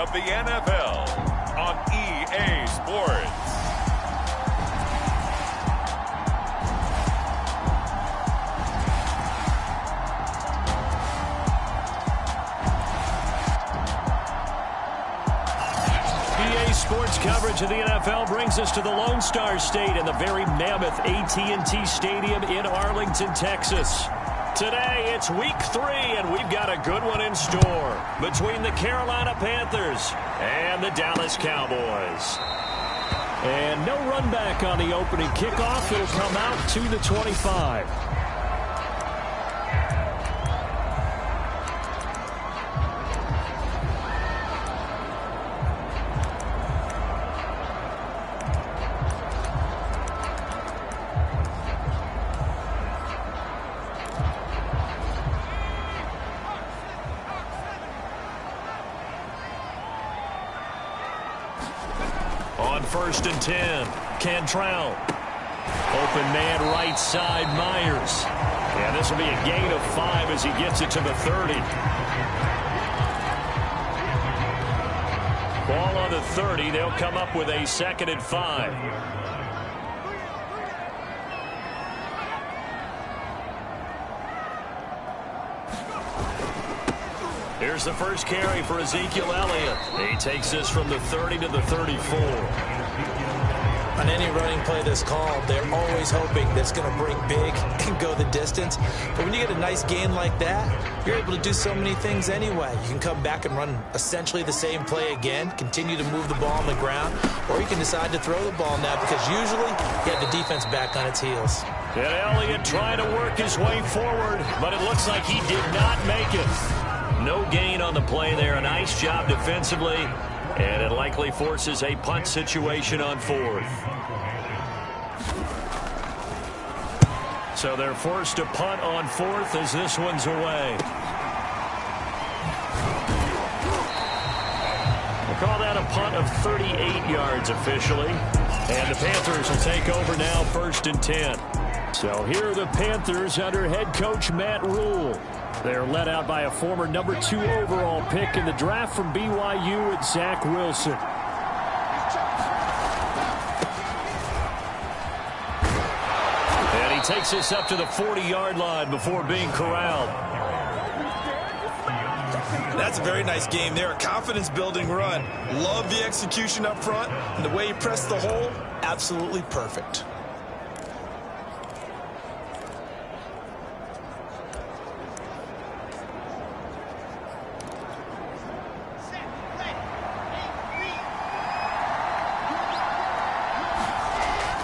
of the NFL on EA Sports. Sports coverage of the NFL brings us to the Lone Star State in the very mammoth AT&T Stadium in Arlington, Texas. Today, it's week 3, and we've got a good one in store between the Carolina Panthers and the Dallas Cowboys. And no run back on the opening kickoff. It'll come out to the 25. On 1st and 10, Cantrell. Open man right side, Myers. And this will be a gain of 5 as he gets it to the 30. Ball on the 30. They'll come up with a 2nd and 5. Here's the first carry for Ezekiel Elliott. He takes this from the 30 to the 34. On any running play that's called, they're always hoping that it's going to break big and go the distance. But when you get a nice gain like that, you're able to do so many things anyway. You can come back and run essentially the same play again, continue to move the ball on the ground, or you can decide to throw the ball now because usually you have the defense back on its heels. And Elliott trying to work his way forward, but it looks like he did not make it. No gain on the play there. A nice job defensively, and it likely forces a punt situation on 4th. So they're forced to punt on 4th as this one's away. We'll call that a punt of 38 yards officially. And the Panthers will take over now 1st and 10. So here are the Panthers under head coach Matt Rule. They're led out by a former number 2 overall pick in the draft from BYU and Zach Wilson. And he takes this up to the 40-yard line before being corralled. That's a very nice game there. A confidence-building run. Love the execution up front, and the way he pressed the hole, absolutely perfect.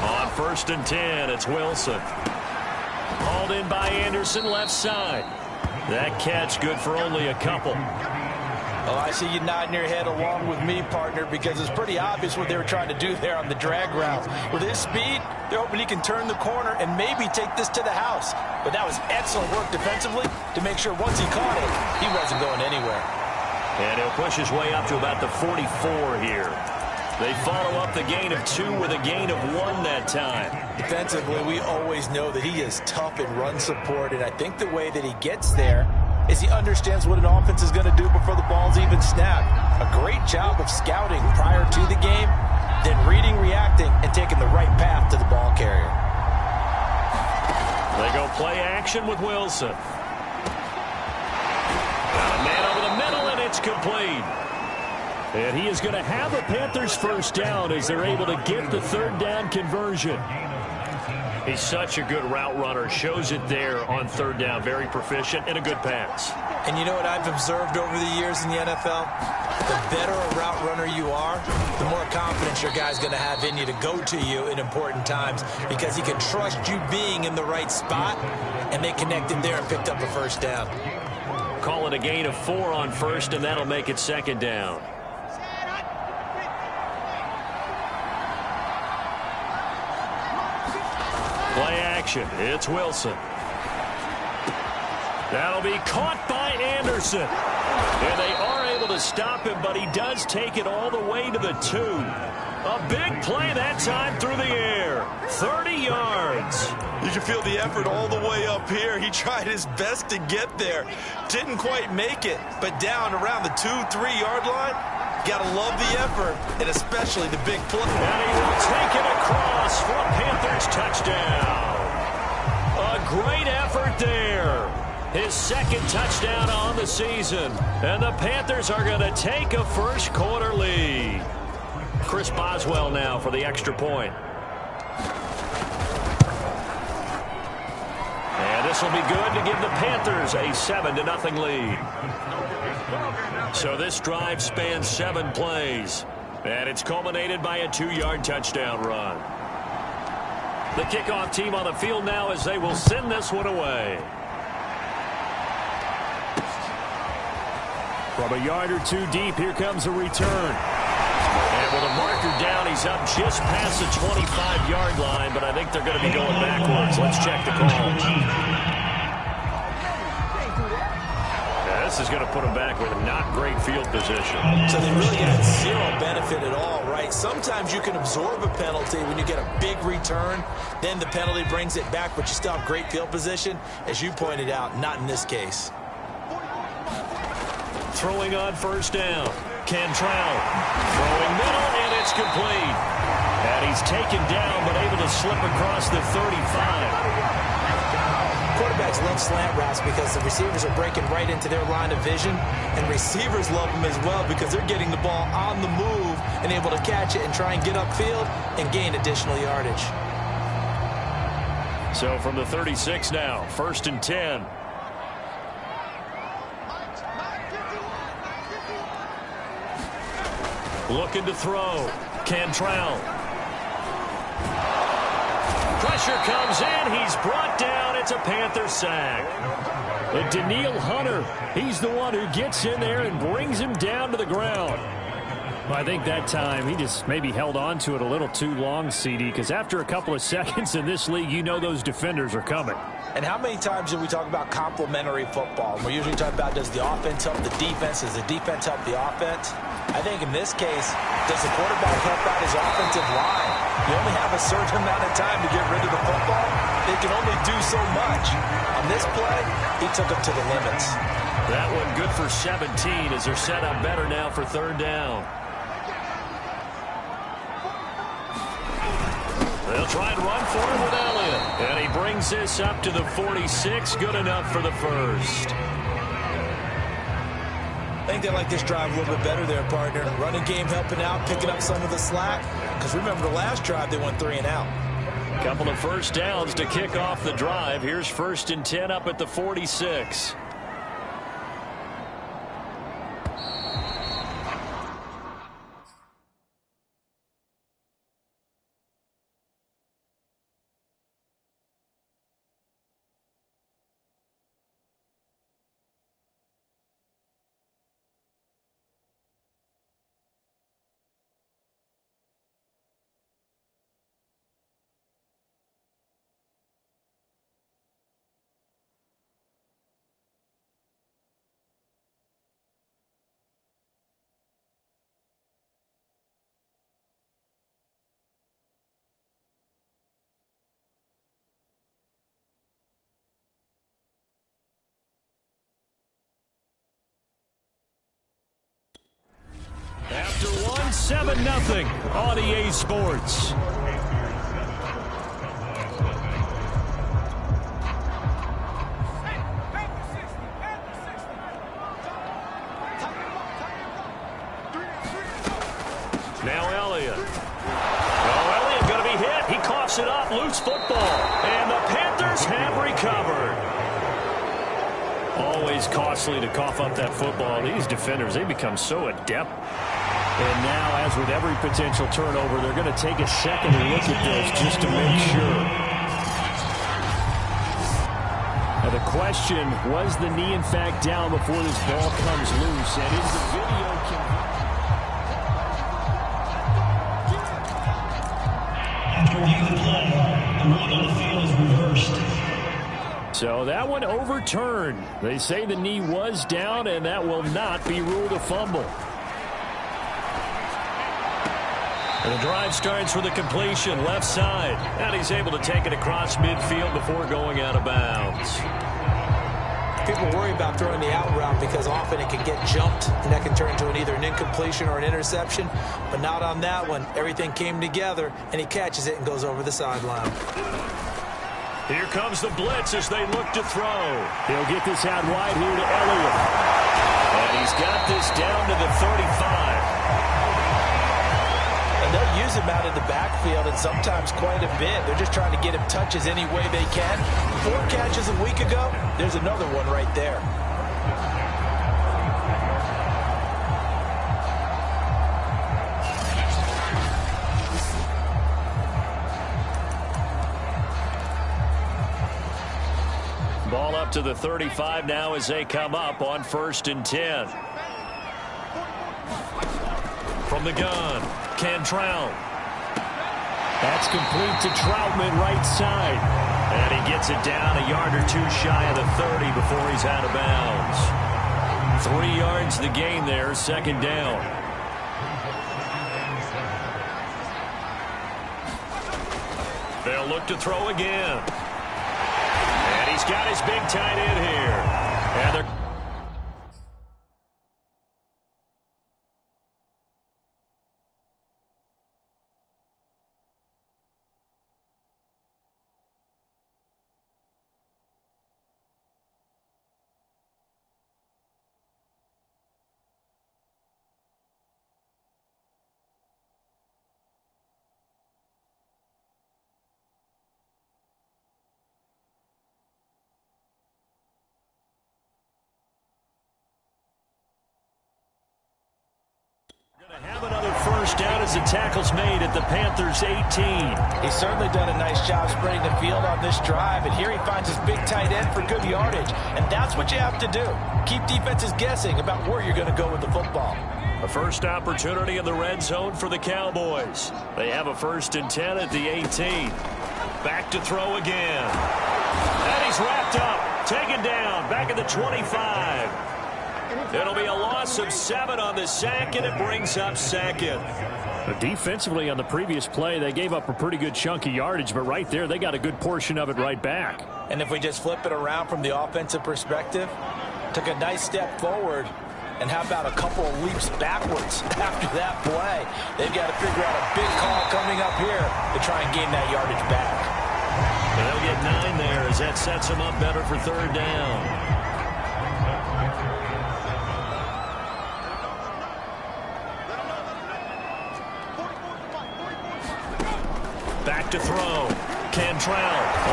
On 1st and 10, it's Wilson. Hauled in by Anderson, left side. That catch good for only a couple. Oh, I see you nodding your head along with me, partner, because it's pretty obvious what they were trying to do there on the drag route. With his speed, they're hoping he can turn the corner and maybe take this to the house. But that was excellent work defensively to make sure once he caught it, he wasn't going anywhere. And he'll push his way up to about the 44 here. They follow up the gain of 2 with a gain of 1 that time. Defensively, we always know that he is tough in run support, and I think the way that he gets there is he understands what an offense is going to do before the ball's even snapped. A great job of scouting prior to the game, then reading, reacting, and taking the right path to the ball carrier. They go play action with Wilson. Got a man over the middle, and it's complete. And he is going to have a Panthers first down as they're able to get the 3rd down conversion. He's such a good route runner. Shows it there on 3rd down. Very proficient and a good pass. And you know what I've observed over the years in the NFL? The better a route runner you are, the more confidence your guy's going to have in you to go to you in important times because he can trust you being in the right spot, and they connected there and picked up a first down. Call it a gain of 4 on 1st, and that'll make it 2nd down. Play action. It's Wilson. That'll be caught by Anderson. And they are able to stop him, but he does take it all the way to the 2. A big play that time through the air. 30 yards. You can feel the effort all the way up here. He tried his best to get there. Didn't quite make it, but down around the 2-3 yard line, Gotta love the effort, and especially the big play. And he will take it across for a Panthers touchdown. A great effort there. His second touchdown on the season. And the Panthers are going to take a first quarter lead. Chris Boswell now for the extra point. And this will be good to give the Panthers a 7-0 lead. So this drive spans 7 plays. And it's culminated by a 2-yard touchdown run. The kickoff team on the field now as they will send this one away. From a yard or 2 deep, here comes a return. And with a marker down, he's up just past the 25-yard line, but I think they're going to be going backwards. Let's check the call. This is going to put him back with a not great field position. So they really had zero benefit at all, right? Sometimes you can absorb a penalty when you get a big return. Then the penalty brings it back, but you still have great field position. As you pointed out, not in this case. Throwing on first down. Cantrell throwing middle, and it's complete. And he's taken down, but able to slip across the 35. Quarterbacks love slant routes because the receivers are breaking right into their line of vision, and receivers love them as well because they're getting the ball on the move and able to catch it and try and get upfield and gain additional yardage. So from the 36 now, 1st and 10. Looking to throw. Cantrell. Pressure comes in. He's brought down. It's a Panther sack. But Daniil Hunter, he's the one who gets in there and brings him down to the ground. Well, I think that time he just maybe held on to it a little too long, CD, because after a couple of seconds in this league, you know those defenders are coming. And how many times do we talk about complementary football? We usually talk about, does the offense help the defense? Does the defense help the offense? I think in this case, does the quarterback help out his offensive line? You only have a certain amount of time to get rid of the football. They can only do so much. On this play, he took it to the limits. That one good for 17 as they're set up better now for 3rd down. They'll try and run for it with Elliott. And he brings this up to the 46. Good enough for the first. I think they like this drive a little bit better there, partner. Running game helping out, picking up some of the slack. Because remember the last drive, they went 3 and out. Couple of first downs to kick off the drive. Here's 1st and 10 up at the 46. After one, 7-0 on EA Sports. Now Elliott. Oh, Elliott going to be hit. He coughs it up. Loose football. And the Panthers have recovered. Always costly to cough up that football. These defenders, they become so adept. And now, as with every potential turnover, they're going to take a second look at this just to make sure. Now the question, was the knee in fact down before this ball comes loose? And is the video After review the play, the ruling on the field is reversed. So that one overturned. They say the knee was down, and that will not be ruled a fumble. And the drive starts with a completion left side. And he's able to take it across midfield before going out of bounds. people worry about throwing the out route because often it can get jumped, and that can turn into either an incompletion or an interception. But not on that one. Everything came together, and he catches it and goes over the sideline. Here comes the blitz as they look to throw. He'll get this out wide here to Elliott. And he's got this down to the 35. And they'll use him out in the backfield, and sometimes quite a bit. They're just trying to get him touches any way they can. 4 catches a week ago, there's another one right there. Ball up to the 35 now as they come up on 1st and 10. From the gun, Cantrell. That's complete to Troutman, right side. And he gets it down a yard or 2 shy of the 30 before he's out of bounds. 3 yards the gain there, 2nd down. They'll look to throw again. And he's got his big tight end here. And they're have another 1st down as the tackle's made at the Panthers' 18. He's certainly done a nice job spreading the field on this drive, and here he finds his big tight end for good yardage. And that's what you have to do. Keep defenses guessing about where you're going to go with the football. A first opportunity in the red zone for the Cowboys. They have a 1st and 10 at the 18. Back to throw again. And he's wrapped up, taken down, back at the 25. It'll be a loss of 7 on the sack, and it brings up 2nd. Defensively on the previous play, they gave up a pretty good chunk of yardage, but right there, they got a good portion of it right back. And if we just flip it around from the offensive perspective, took a nice step forward, and how about a couple of leaps backwards after that play? They've got to figure out a big call coming up here to try and gain that yardage back. They'll get 9 there as that sets them up better for 3rd down. Back to throw. Cantrell.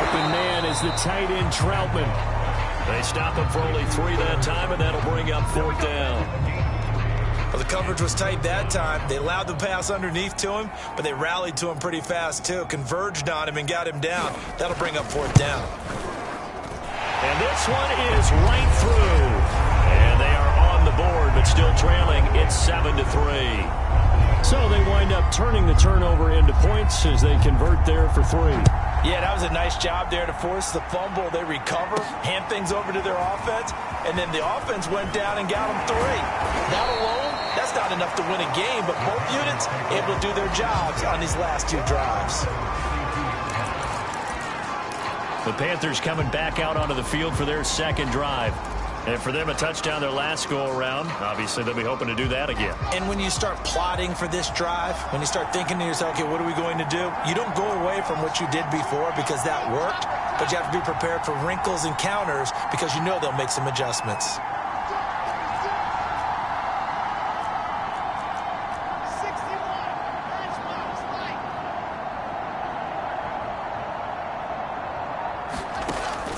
Open man is the tight end, Troutman. They stop him for only 3 that time, and that'll bring up 4th down. Well, the coverage was tight that time. They allowed the pass underneath to him, but they rallied to him pretty fast, too. Converged on him and got him down. That'll bring up 4th down. And this one is right through. And they are on the board, but still trailing. It's 7-3. So they wind up turning the turnover into points as they convert there for 3. Yeah, that was a nice job there to force the fumble. They recover, hand things over to their offense, and then the offense went down and got them 3. That alone, that's not enough to win a game, but both units able to do their jobs on these last 2 drives. The Panthers coming back out onto the field for their 2nd drive. And for them, a touchdown their last go-around. Obviously, they'll be hoping to do that again. And when you start plotting for this drive, when you start thinking to yourself, okay, what are we going to do? You don't go away from what you did before because that worked, but you have to be prepared for wrinkles and counters because you know they'll make some adjustments.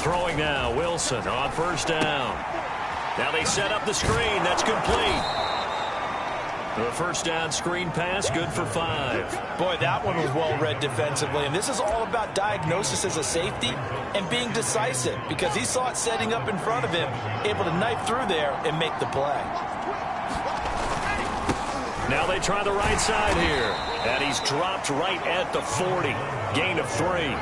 Throwing now, Wilson on 1st down. Now they set up the screen. That's complete. The 1st down screen pass, good for 5. Boy, that one was well read defensively. And this is all about diagnosis as a safety and being decisive because he saw it setting up in front of him, able to knife through there and make the play. Now they try the right side here. And he's dropped right at the 40. Gain of 3.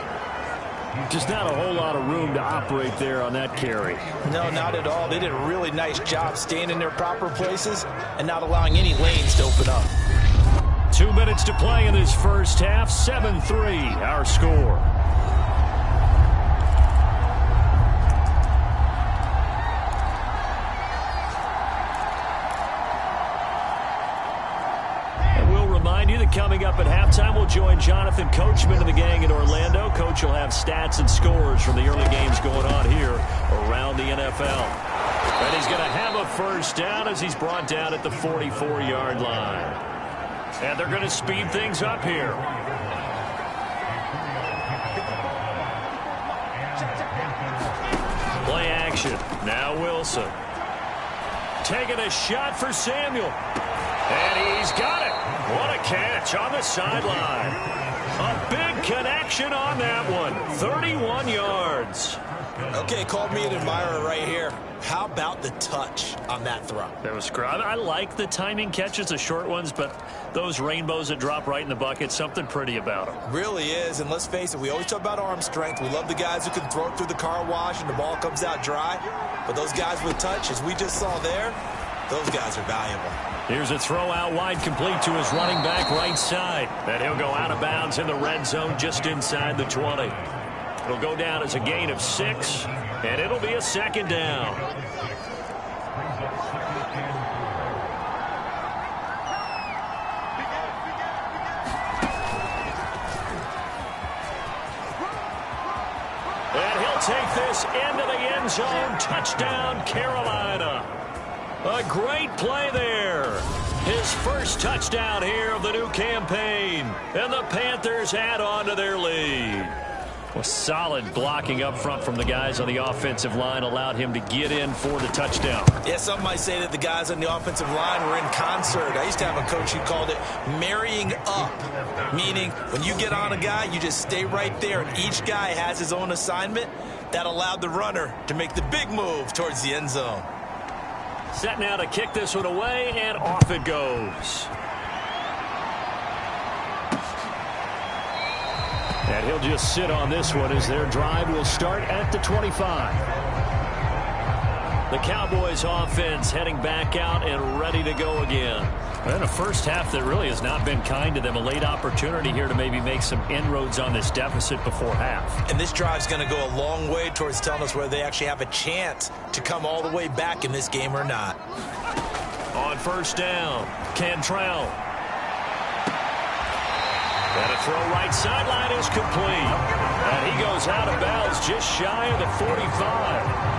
Just not a whole lot of room to operate there on that carry. No, not at all. They did a really nice job staying in their proper places and not allowing any lanes to open up. 2 minutes to play in this 1st half. 7-3, our score. remind you that coming up at halftime, we'll join Jonathan Coachman and the gang in Orlando. Coach will have stats and scores from the early games going on here around the NFL. And he's going to have a first down as he's brought down at the 44-yard line. And they're going to speed things up here. Play action. Now Wilson. Taking a shot for Samuel. And he's got it. What a catch on the sideline. A big connection on that one. 31 yards. Okay, called me an admirer right here. How about the touch on that throw? That was great. I like the timing catches, the short ones, but those rainbows that drop right in the bucket, something pretty about them. Really is, and let's face it, we always talk about arm strength. We love the guys who can throw it through the car wash and the ball comes out dry. But those guys with touch, as we just saw there, those guys are valuable. Here's a throw out wide, complete to his running back right side. And he'll go out of bounds in the red zone just inside the 20. It'll go down as a gain of 6, and it'll be a second down. And he'll take this into the end zone. Touchdown, Carolina. A great play there. His first touchdown here of the new campaign. And the Panthers add on to their lead. Well, solid blocking up front from the guys on the offensive line allowed him to get in for the touchdown. Yeah, some might say that the guys on the offensive line were in concert. I used to have a coach who called it marrying up, meaning when you get on a guy, you just stay right there, and each guy has his own assignment. That allowed the runner to make the big move towards the end zone. Set now to kick this one away, and off it goes. And he'll just sit on this one as their drive will start at the 25. The Cowboys offense heading back out and ready to go again. And a first half that really has not been kind to them. A late opportunity here to maybe make some inroads on this deficit before half. And this drive's going to go a long way towards telling us whether they actually have a chance to come all the way back in this game or not. On first down, Cantrell. And a throw right sideline is complete. And he goes out of bounds just shy of the 45.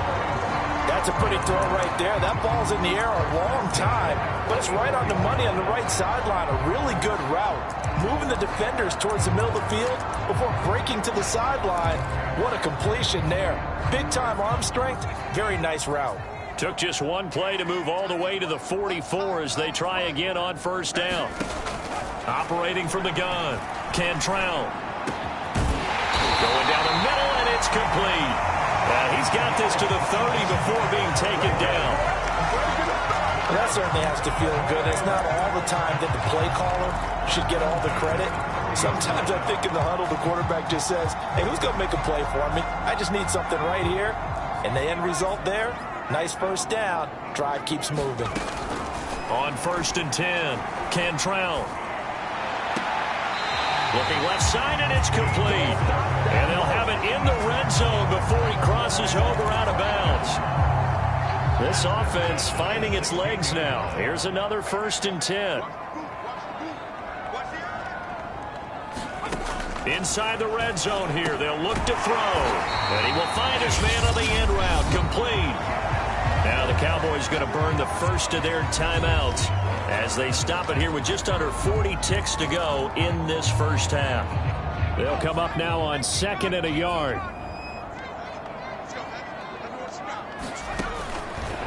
That's a pretty throw right there. That ball's in the air a long time, but it's right on the money on the right sideline. A really good route. Moving the defenders towards the middle of the field before breaking to the sideline. What a completion there. Big-time arm strength. Very nice route. Took just one play to move all the way to the 44 as they try again on first down. Operating from the gun, Cantrell. Going down the middle, and it's complete. He's got this to the 30 before being taken down. That certainly has to feel good. It's not all the time that the play caller should get all the credit. Sometimes I think in the huddle, the quarterback just says, hey, who's going to make a play for me? I just need something right here. And the end result there, nice first down. Drive keeps moving. On 1st and 10, Cantrell. Looking left side, and it's complete. And they'll have it in the red zone before he crosses over out of bounds. This offense finding its legs now. Here's another 1st and 10. Inside the red zone here, they'll look to throw. And he will find his man on the end route, complete. Now the Cowboys going to burn the first of their timeouts as they stop it here with just under 40 ticks to go in this first half. They'll come up now on 2nd and a yard.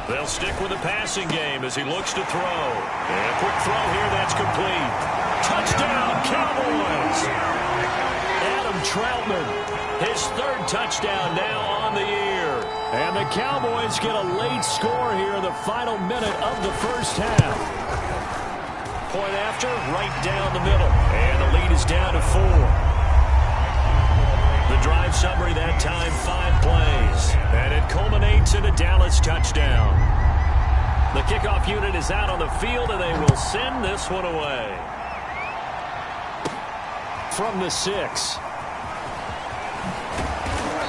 They'll stick with the passing game as he looks to throw. And a quick throw here, that's complete. Touchdown, Cowboys! Adam Troutman, his 3rd touchdown now on the year. And the Cowboys get a late score here in the final minute of the first half. Point after, right down the middle. And the lead is down to 4. The drive summary that time, 5 plays. And it culminates in a Dallas touchdown. The kickoff unit is out on the field, and they will send this one away. From the 6.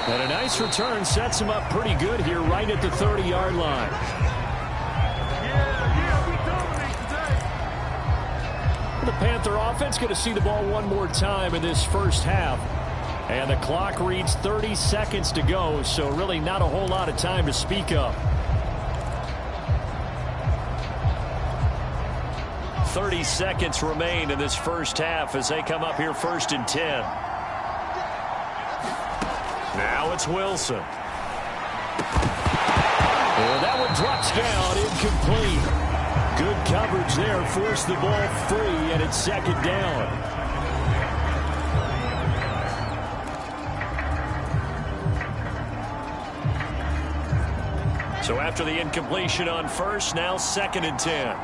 And a nice return sets him up pretty good here right at the 30-yard line. The Panther offense going to see the ball one more time in this first half. And the clock reads 30 seconds to go, so really not a whole lot of time to speak of. 30 seconds remain in this first half as they come up here 1st and 10. Now it's Wilson. And that one drops down, incomplete. Good coverage there, forced the ball free, and it's 2nd down. So after the incompletion on first, now 2nd and 10.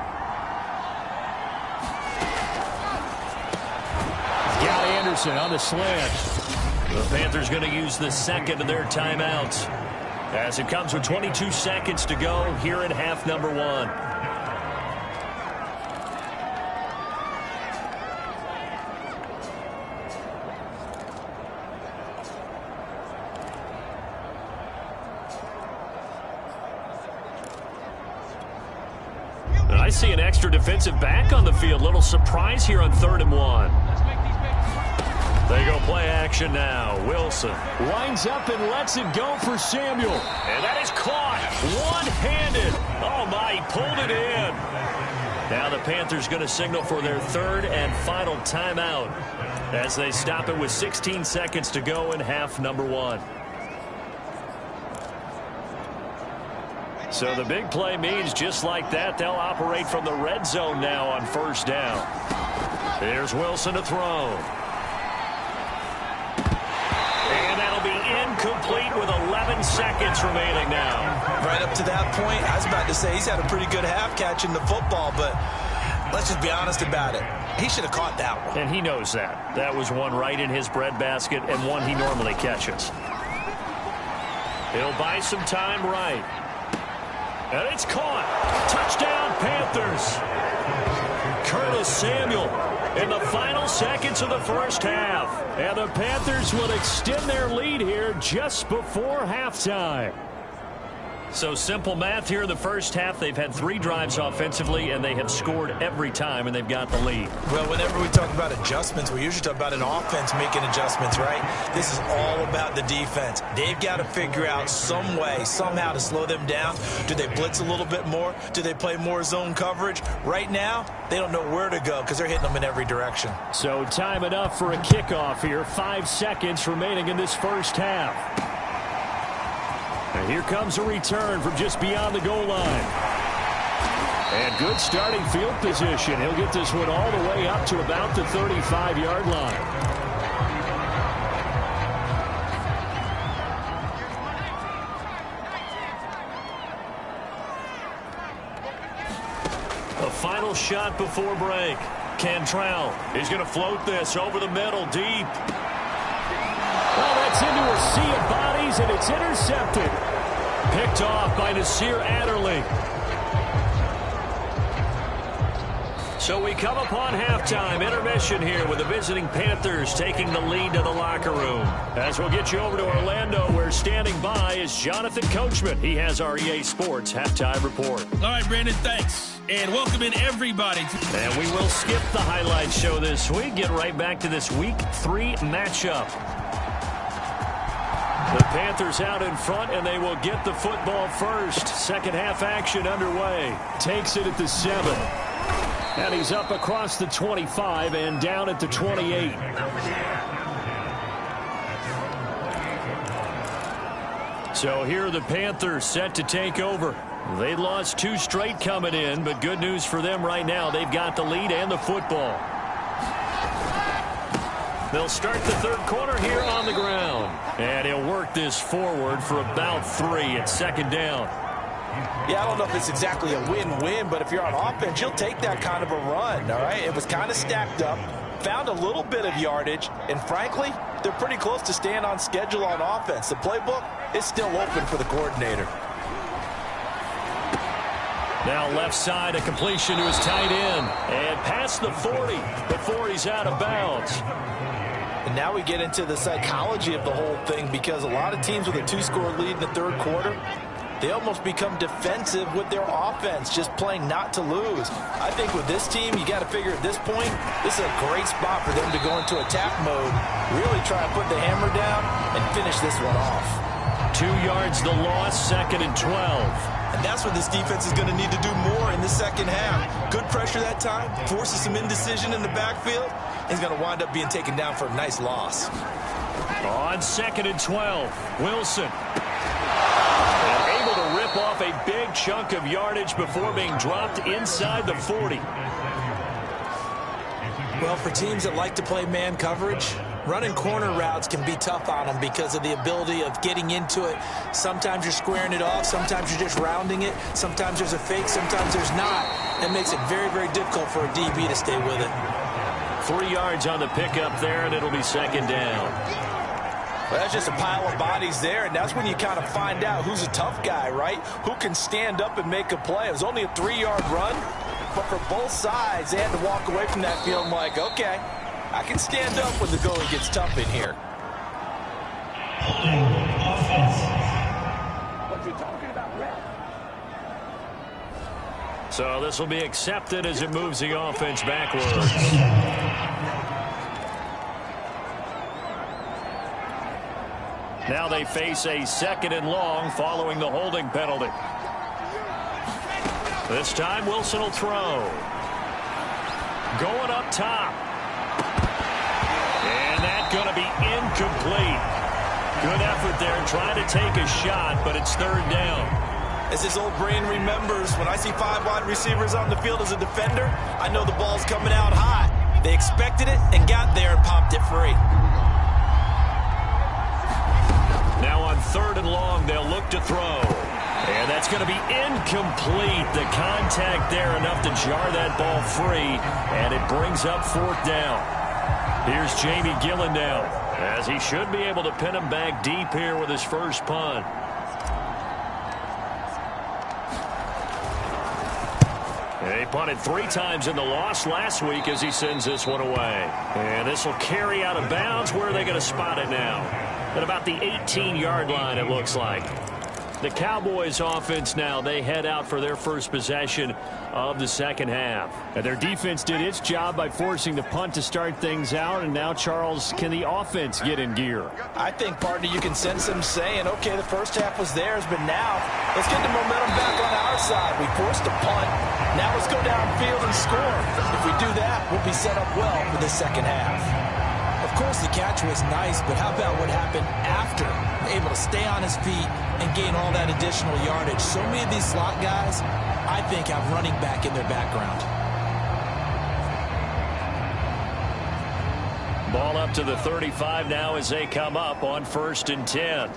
Gal Anderson on the slant. The Panthers going to use the 2nd of their timeouts as it comes with 22 seconds to go here in half number 1. I see an extra defensive back on the field. Little surprise here on 3rd and 1. They go play action now. Wilson lines up and lets it go for Samuel. And that is caught one-handed. Oh, my, he pulled it in. Now the Panthers going to signal for their 3rd and final timeout as they stop it with 16 seconds to go in half number 1. So the big play means just like that, they'll operate from the red zone now on 1st down. Here's Wilson to throw. And that'll be incomplete with 11 seconds remaining now. Right up to that point, I was about to say he's had a pretty good half catching the football, but let's just be honest about it. He should have caught that one. And he knows that. That was one right in his breadbasket and one he normally catches. He'll buy some time right. And it's caught. Touchdown, Panthers. Curtis Samuel in the final seconds of the first half. And the Panthers will extend their lead here just before halftime. So simple math here in the first half. They've had 3 drives offensively, and they have scored every time, and they've got the lead. Well, whenever we talk about adjustments, we usually talk about an offense making adjustments, right? This is all about the defense. They've got to figure out some way, somehow to slow them down. Do they blitz a little bit more? Do they play more zone coverage? Right now, they don't know where to go because they're hitting them in every direction. So time enough for a kickoff here. 5 seconds remaining in this first half. And here comes a return from just beyond the goal line. And good starting field position. He'll get this one all the way up to about the 35-yard line. A final shot before break. Cantrell is going to float this over the middle deep. Well, that's into a sea of bodies, and it's intercepted. Picked off by Nasir Adderley. So we come upon halftime, intermission here with the visiting Panthers taking the lead to the locker room. As we'll get you over to Orlando, where standing by is Jonathan Coachman. He has our EA Sports halftime report. All right, Brandon, thanks. And welcome in everybody. And we will skip the highlight show this week. Get right back to this Week 3 matchup. The Panthers out in front, and they will get the football first. Second half action underway. Takes it at the 7. And he's up across the 25 and down at the 28. So here are the Panthers set to take over. They lost 2 straight coming in, but good news for them right now. They've got the lead and the football. They'll start the 3rd quarter here on the ground. And he'll work this forward for about 3 at 2nd down. Yeah, I don't know if it's exactly a win-win, but if you're on offense, you'll take that kind of a run, all right? It was kind of stacked up, found a little bit of yardage, and frankly, they're pretty close to staying on schedule on offense. The playbook is still open for the coordinator. Now left side, a completion to his tight end. And past the 40 before he's out of bounds. And now we get into the psychology of the whole thing, because a lot of teams with a 2-score lead in the 3rd quarter, they almost become defensive with their offense, just playing not to lose. I think with this team, you got to figure at this point, this is a great spot for them to go into attack mode, really try to put the hammer down and finish this one off. 2 yards the loss, 2nd and 12. And that's what this defense is going to need to do more in the second half. Good pressure that time, forces some indecision in the backfield. He's going to wind up being taken down for a nice loss. On 2nd and 12, Wilson. And able to rip off a big chunk of yardage before being dropped inside the 40. Well, for teams that like to play man coverage, running corner routes can be tough on them because of the ability of getting into it. Sometimes you're squaring it off. Sometimes you're just rounding it. Sometimes there's a fake. Sometimes there's not. That makes it very, very difficult for a DB to stay with it. 3 yards on the pickup there, and it'll be 2nd down. Well, that's just a pile of bodies there, and that's when you kind of find out who's a tough guy, right? Who can stand up and make a play. It was only a 3-yard run, but for both sides, they had to walk away from that feeling like, okay, I can stand up when the going gets tough in here. Holding offense. What you talking about, Red? So this will be accepted as it moves the offense backwards. Now they face a 2nd and long following the holding penalty. This time Wilson will throw. Going up top. And that's going to be incomplete. Good effort there trying to take a shot, but it's 3rd down. As his old brain remembers, when I see 5 wide receivers on the field as a defender, I know the ball's coming out hot. They expected it and got there and popped it free. Now on 3rd and long, they'll look to throw. And that's going to be incomplete. The contact there enough to jar that ball free, and it brings up 4th down. Here's Jamie Gillen now, as he should be able to pin him back deep here with his first punt. He punted 3 times in the loss last week as he sends this one away. And this will carry out of bounds. Where are they going to spot it now? At about the 18-yard line, it looks like. The Cowboys offense now, they head out for their first possession of the second half. And their defense did its job by forcing the punt to start things out. And now, Charles, can the offense get in gear? I think, partner, you can sense them saying, okay, the first half was theirs, but now let's get the momentum back on our side. We forced a punt. Now let's go downfield and score. If we do that, we'll be set up well for the second half. Of course, the catch was nice, but how about what happened after? Able to stay on his feet and gain all that additional yardage. So many of these slot guys, I think, have running back in their background. Ball up to the 35 now as they come up on 1st and 10.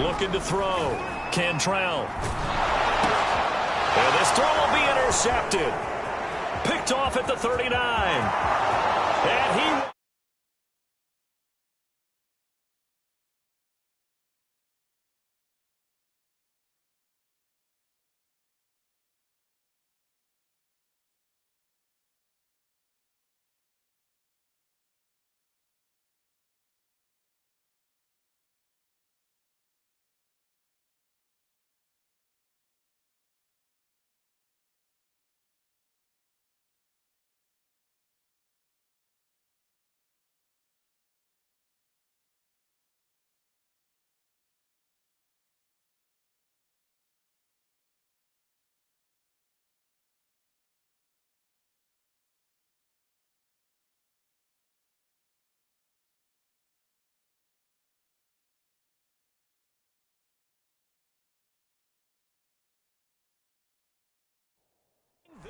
Looking to throw. Cantrell. And this throw will be intercepted. Picked off at the 39. And he...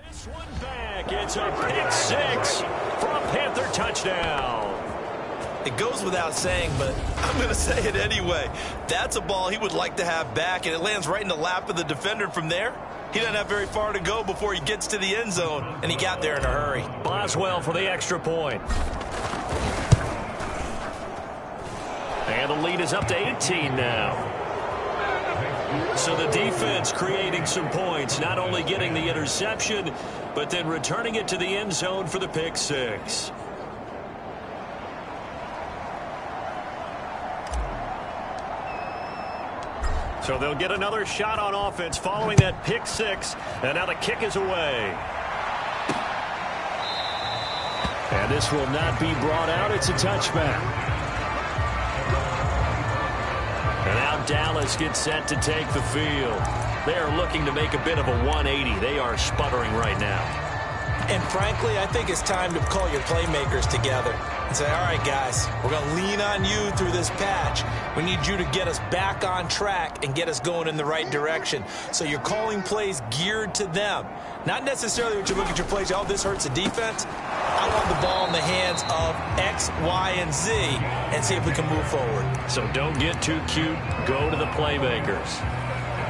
This one back. It's a pick 6 for a Panther touchdown. It goes without saying, but I'm going to say it anyway. That's a ball he would like to have back, and it lands right in the lap of the defender from there. He doesn't have very far to go before he gets to the end zone, and he got there in a hurry. Boswell for the extra point. And the lead is up to 18 now. So the defense creating some points, not only getting the interception, but then returning it to the end zone for the pick 6. So they'll get another shot on offense following that pick six. And now the kick is away. And this will not be brought out. It's a touchback. And now Dallas gets set to take the field. They are looking to make a bit of a 180. They are sputtering right now. And frankly, I think it's time to call your playmakers together and say, all right, guys, we're going to lean on you through this patch. We need you to get us back on track and get us going in the right direction. So you're calling plays geared to them. Not necessarily when you look at your plays, oh, this hurts the defense. I want the ball in the hands of X, Y, and Z and see if we can move forward. So don't get too cute. Go to the playmakers.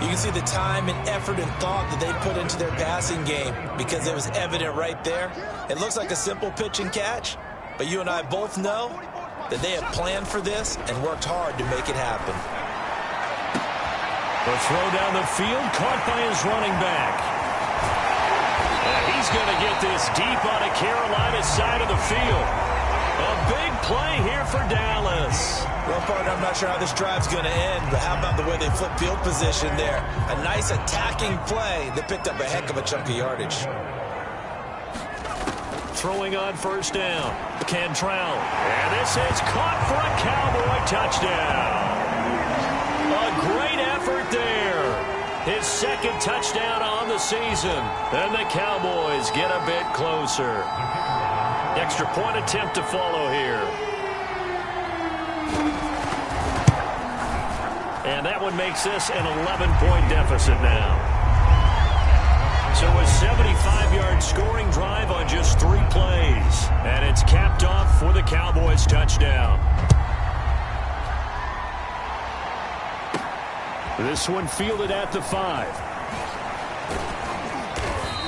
You can see the time and effort and thought that they put into their passing game because it was evident right there. It looks like a simple pitch and catch, but you and I both know that they have planned for this and worked hard to make it happen. The throw down the field, caught by his running back. And he's going to get this deep on a Carolina side of the field. A big play here for Dallas. Well, partner, I'm not sure how this drive's going to end, but how about the way they flip field position there? A nice attacking play that picked up a heck of a chunk of yardage. Throwing on first down, Cantrell. And this is caught for a Cowboy touchdown. A great effort there. His second touchdown on the season. And the Cowboys get a bit closer. Extra point attempt to follow here. And that one makes this an 11-point deficit now. So a 75-yard scoring drive on just 3 plays. And it's capped off for the Cowboys touchdown. This one fielded at the 5.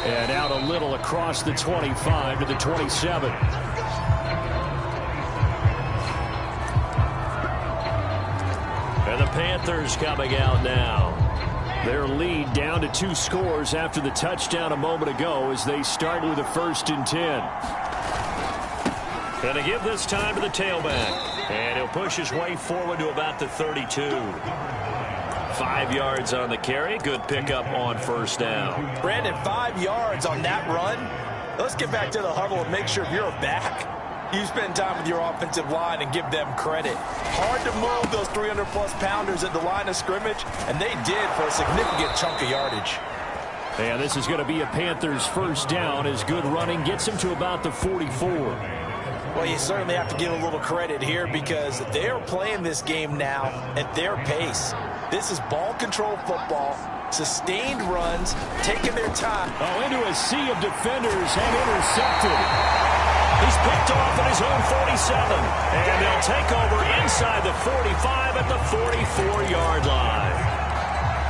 And out a little across the 25 to the 27. And the Panthers coming out now. Their lead down to 2 scores after the touchdown a moment ago as they start with a 1st and 10. And to give this time to the tailback. And he'll push his way forward to about the 32. 5 yards on the carry. Good pickup on first down. Brandon, 5 yards on that run. Let's get back to the huddle and make sure if you're a back, you spend time with your offensive line and give them credit. Hard to move those 300-plus pounders at the line of scrimmage, and they did for a significant chunk of yardage. And this is going to be a Panthers first down as good running gets him to about the 44. Well, you certainly have to give a little credit here because they're playing this game now at their pace. This is ball control football, sustained runs, taking their time. Oh, into a sea of defenders and intercepted. He's picked off at his own 47. And they'll take over inside the 45 at the 44-yard line.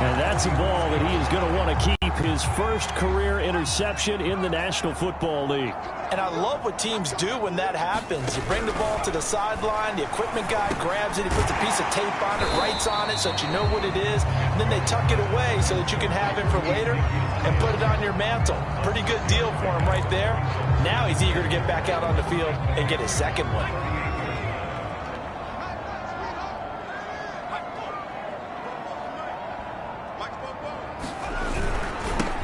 And that's a ball that he is going to want to keep, his first career interception in the National Football League. And I love what teams do when that happens. You bring the ball to the sideline, the equipment guy grabs it, he puts a piece of tape on it, writes on it so that you know what it is, and then they tuck it away so that you can have it for later and put it on your mantle. Pretty good deal for him right there. Now he's eager to get back out on the field and get his second one.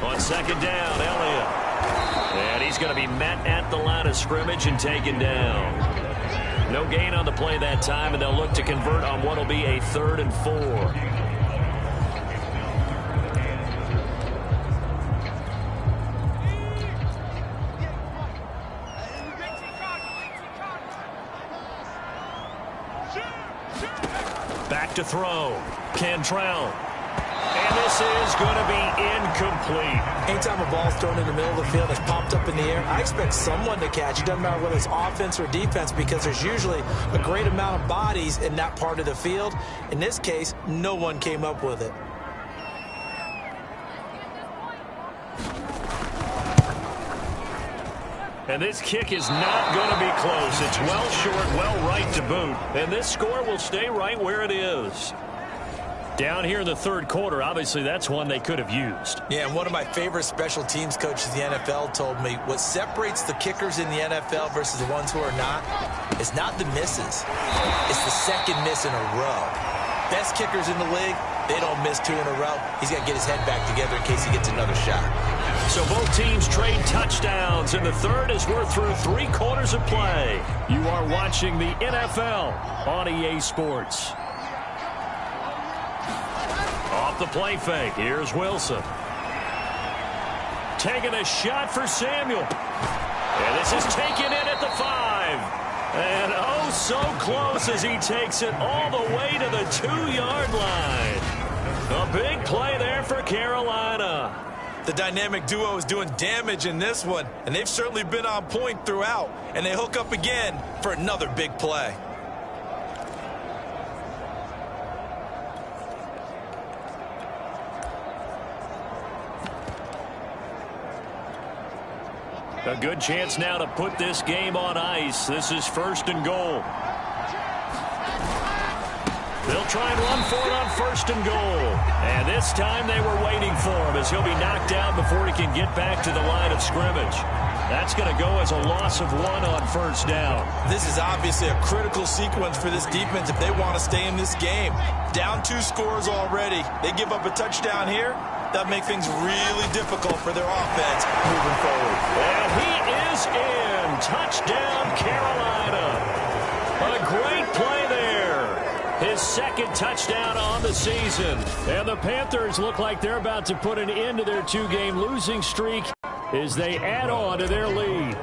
On second down, Elliott. And he's going to be met at the line of scrimmage and taken down. No gain on the play that time, and they'll look to convert on what will be a 3rd and 4. Back to throw. Cantrell. And this is going to be incomplete. Anytime a ball's thrown in the middle of the field that's popped up in the air, I expect someone to catch. It doesn't matter whether it's offense or defense because there's usually a great amount of bodies in that part of the field. In this case, no one came up with it. And this kick is not going to be close. It's well short, well right to boot. And this score will stay right where it is. Down here in the 3rd quarter, obviously that's one they could have used. Yeah, and one of my favorite special teams coaches in the NFL told me what separates the kickers in the NFL versus the ones who are not is not the misses. It's the second miss in a row. Best kickers in the league they don't miss 2 in a row. He's got to get his head back together in case he gets another shot. So both teams trade touchdowns, and the third as we're through 3 quarters of play. You are watching the NFL on EA Sports. Off the play fake, here's Wilson. Taking a shot for Samuel. And this is taken in at the 5. And oh, so close as he takes it all the way to the 2-yard line. A big play there for Carolina. The dynamic duo is doing damage in this one, and they've certainly been on point throughout. And they hook up again for another big play. A good chance now to put this game on ice. This is 1st and goal. They'll try and run for it on 1st and goal. And this time they were waiting for him as he'll be knocked down before he can get back to the line of scrimmage. That's going to go as a loss of 1 on 1st down. This is obviously a critical sequence for this defense if they want to stay in this game. Down 2 scores already. They give up a touchdown here. That make things really difficult for their offense moving forward. And he is in. Touchdown, Carolina. A great play there. His 2nd touchdown on the season. And the Panthers look like they're about to put an end to their 2-game losing streak as they add on to their lead.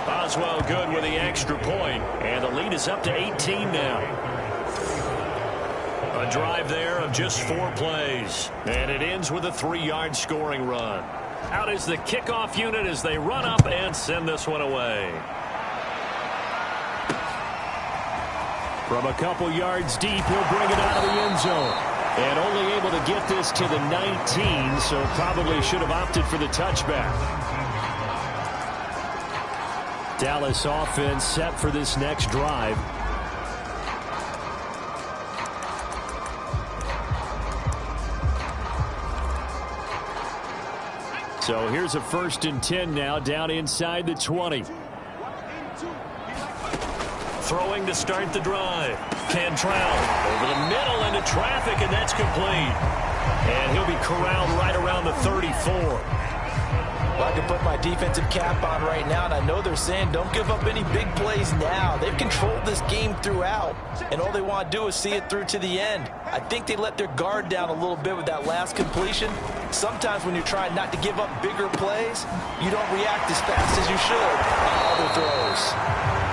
Oswell good with the extra point, and the lead is up to 18 now. A drive there of just 4 plays, and it ends with a 3-yard scoring run. Out is the kickoff unit as they run up and send this one away. From a couple yards deep, he'll bring it out of the end zone. And only able to get this to the 19, so probably should have opted for the touchback. Dallas offense set for this next drive. So here's a 1st and 10 now, down inside the 20. Throwing to start the drive. Cantrell over the middle into traffic, and that's complete. And he'll be corralled right around the 34. Well, I can put my defensive cap on right now, and I know they're saying don't give up any big plays now. They've controlled this game throughout, and all they want to do is see it through to the end. I think they let their guard down a little bit with that last completion. Sometimes when you're trying not to give up bigger plays, you don't react as fast as you should on other throws.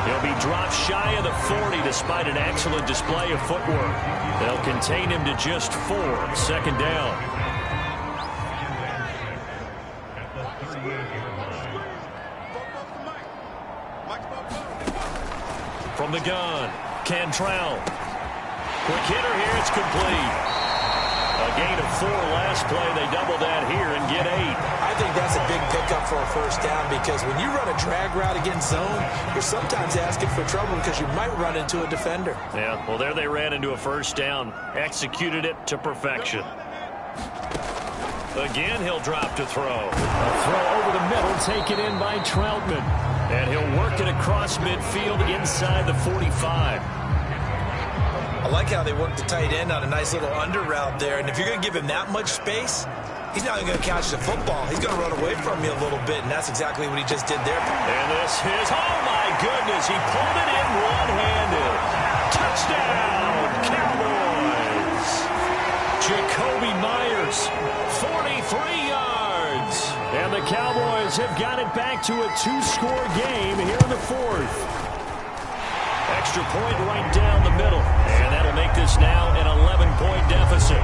He'll be dropped shy of the 40 despite an excellent display of footwork. They'll contain him to just 4, 2nd down. From the gun, Cantrell. Quick hitter here, it's complete. A gain of 4 last play. They double that here and get 8. I think that's a big pickup for a 1st down because when you run a drag route against zone, you're sometimes asking for trouble because you might run into a defender. Yeah, well, there they ran into a 1st down. Executed it to perfection. Again, he'll drop to throw. A throw over the middle, taken in by Troutman. And he'll work it across midfield inside the 45. I like how they work the tight end on a nice little under route there. And if you're going to give him that much space, he's not even going to catch the football. He's going to run away from you a little bit, and that's exactly what he just did there. And this is, oh my goodness, he pulled it in one-handed. Touchdown, Cowboys. Jacoby Myers, 43 yards. And the Cowboys have got it back to a 2-score game here in the 4th. Extra point right down the middle. And that'll make this now an 11-point deficit.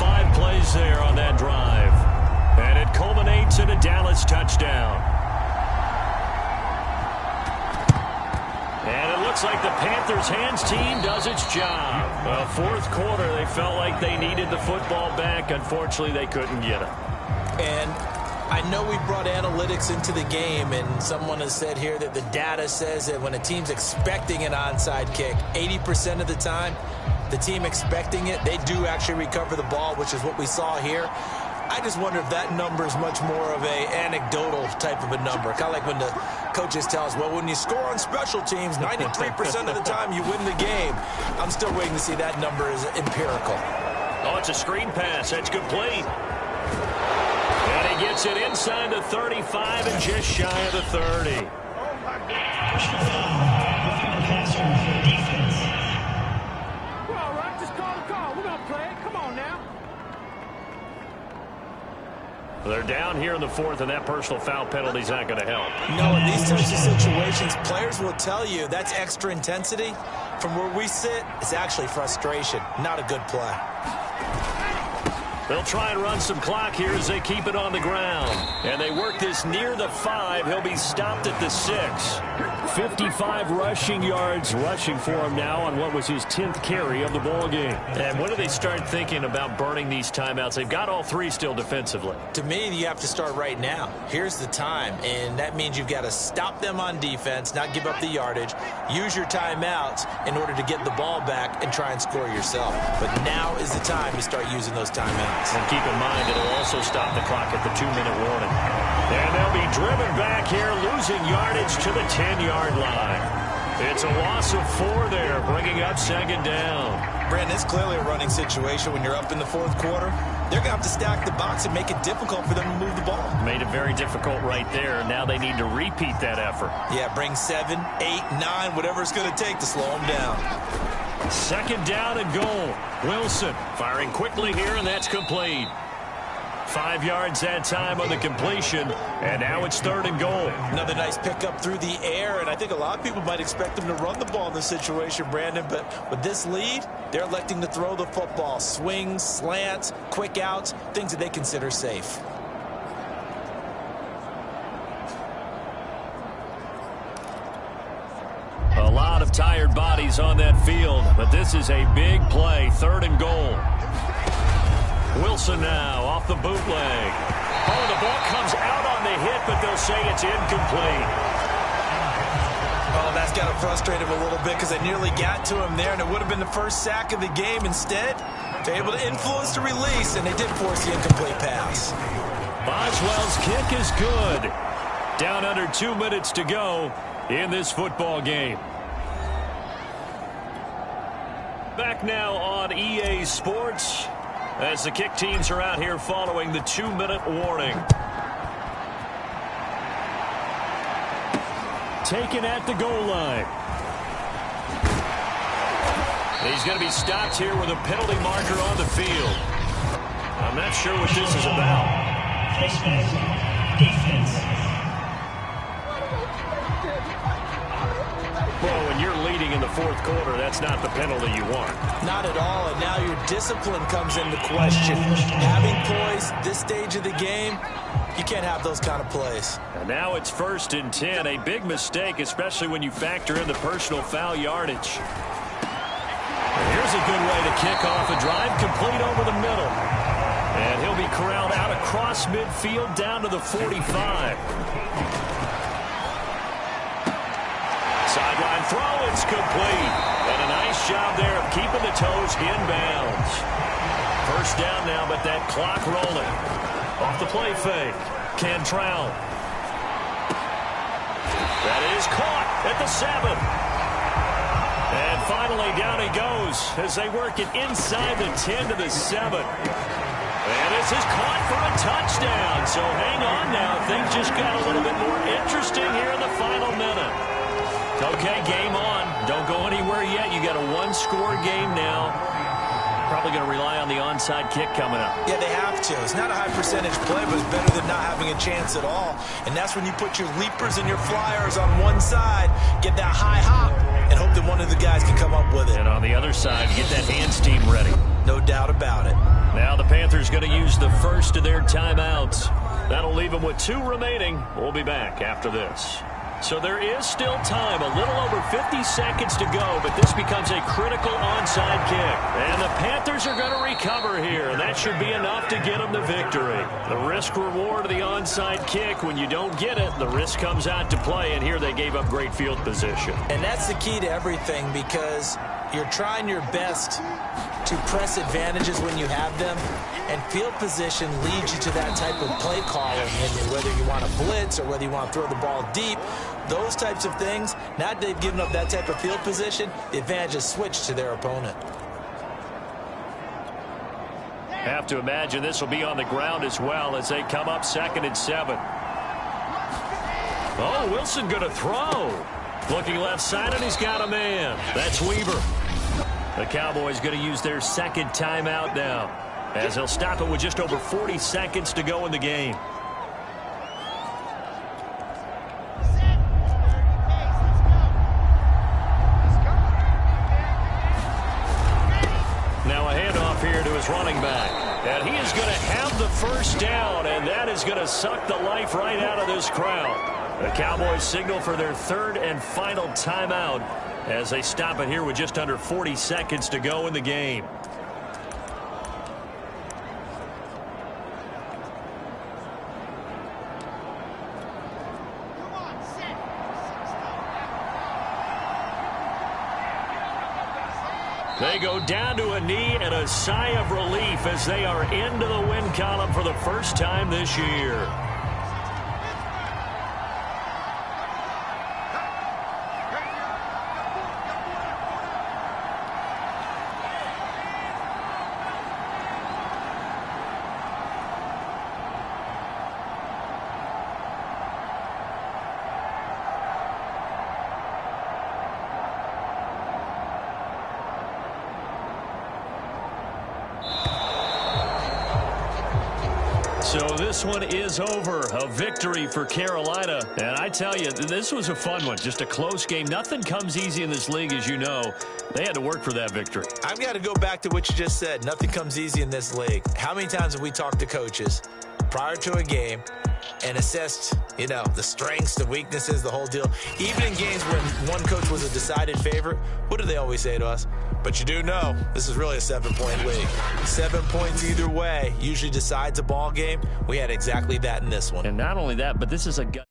5 plays there on that drive. And it culminates in a Dallas touchdown. And it looks like the Panthers' hands team does its job. Well, 4th quarter, they felt like they needed the football back. Unfortunately, they couldn't get it. And I know we brought analytics into the game, and someone has said here that the data says that when a team's expecting an onside kick, 80% of the time, the team expecting it, they do actually recover the ball, which is what we saw here. I just wonder if that number is much more of a anecdotal type of a number. Kind of like when the coaches tell us, well, when you score on special teams, 93% of the time you win the game. I'm still waiting to see that number is empirical. Oh, it's a screen pass. That's complete. And he gets it inside the 35 and just shy of the 30. Personal foul. Roughing the passer for defense. We're all right. Just call the call. We're going to play it. Come on now. They're down here in the fourth, and that personal foul penalty is not going to help. No, in these types of situations, players will tell you that's extra intensity. From where we sit, it's actually frustration. Not a good play. They'll try and run some clock here as they keep it on the ground. And they work this near the 5. He'll be stopped at the 6. 55 rushing yards rushing for him now on what was his 10th carry of the ball game. And when do they start thinking about burning these timeouts? They've got all 3 still defensively. To me, you have to start right now. Here's the time, and that means you've got to stop them on defense, not give up the yardage, use your timeouts in order to get the ball back and try and score yourself. But now is the time to start using those timeouts. And keep in mind, it'll also stop the clock at the 2-minute warning. And they'll be driven back here, losing yardage to the 10-yard line. It's a loss of 4 there, bringing up second down. Brandon, it's clearly a running situation when you're up in the fourth quarter. They're going to have to stack the box and make it difficult for them to move the ball. Made it very difficult right there. Now they need to repeat that effort. Yeah, bring 7, 8, 9, whatever it's going to take to slow them down. Second down and goal. Wilson firing quickly here, and that's complete. 5 yards that time on the completion, and now it's 3rd and goal. Another nice pickup through the air, and I think a lot of people might expect them to run the ball in this situation, Brandon, but with this lead, they're electing to throw the football. Swings, slants, quick outs, things that they consider safe. A lot of tired bodies on that field, but this is a big play. 3rd and goal. Wilson now off the bootleg. Oh, the ball comes out on the hit, but they'll say it's incomplete. Oh, that's got to frustrate him a little bit because they nearly got to him there, and it would have been the first sack of the game. Instead, they're able to influence the release, and they did force the incomplete pass. Boswell's kick is good. Down under 2 minutes to go in this football game. Back now on EA Sports as the kick teams are out here following the 2-minute warning. Taken at the goal line. He's going to be stopped here with a penalty marker on the field. I'm not sure what this is about. Defense. Well, when you're leading in the fourth quarter, that's not the penalty you want. Not at all, and now your discipline comes into question. Having poise this stage of the game, you can't have those kind of plays. And now it's 1st and 10, a big mistake, especially when you factor in the personal foul yardage. And here's a good way to kick off a drive, complete over the middle. And he'll be corralled out across midfield down to the 45. Sideline throw, it's complete. And a nice job there of keeping the toes inbounds. 1st down now, but that clock rolling. Off the play fake. Cantrell. That is caught at the 7. And finally down he goes as they work it inside the 10 to the 7. And this is caught for a touchdown. So hang on now. Things just got a little bit more interesting here in the final minute. Okay, game on. Don't go anywhere yet. You got a 1-score game now. Probably going to rely on the onside kick coming up. Yeah, they have to. It's not a high percentage play, but it's better than not having a chance at all. And that's when you put your leapers and your flyers on one side, get that high hop, and hope that one of the guys can come up with it. And on the other side, get that hands team ready. No doubt about it. Now the Panthers going to use the first of their timeouts. That'll leave them with 2 remaining. We'll be back after this. So there is still time, a little over 50 seconds to go, but this becomes a critical onside kick. And the Panthers are going to recover here, and that should be enough to get them the victory. The risk-reward of the onside kick, when you don't get it, the risk comes out to play, and here they gave up great field position. And that's the key to everything, because You're trying your best to press advantages when you have them, and field position leads you to that type of play calling. And whether you want to blitz or whether you want to throw the ball deep, those types of things, now that they've given up that type of field position, the advantage is switched to their opponent. Have to imagine this will be on the ground as well as they come up 2nd and 7. Oh, Wilson going to throw. Looking left side, and he's got a man. That's Weaver. The Cowboys going to use their 2nd timeout now, as they'll stop it with just over 40 seconds to go in the game. Now a handoff here to his running back. And he is going to have the first down, and that is going to suck the life right out of this crowd. The Cowboys signal for their 3rd and final timeout as they stop it here with just under 40 seconds to go in the game. They go down to a knee and a sigh of relief as they are into the win column for the first time this year. So this one is over. A victory for Carolina. And I tell you, this was a fun one. Just a close game. Nothing comes easy in this league, as you know. They had to work for that victory. I've got to go back to what you just said. Nothing comes easy in this league. How many times have we talked to coaches prior to a game and assessed, the strengths, the weaknesses, the whole deal? Even in games when one coach was a decided favorite, what do they always say to us? But you do know this is really a 7-point league. 7 points either way usually decides a ball game. We had exactly that in this one. And not only that, but this is a gut.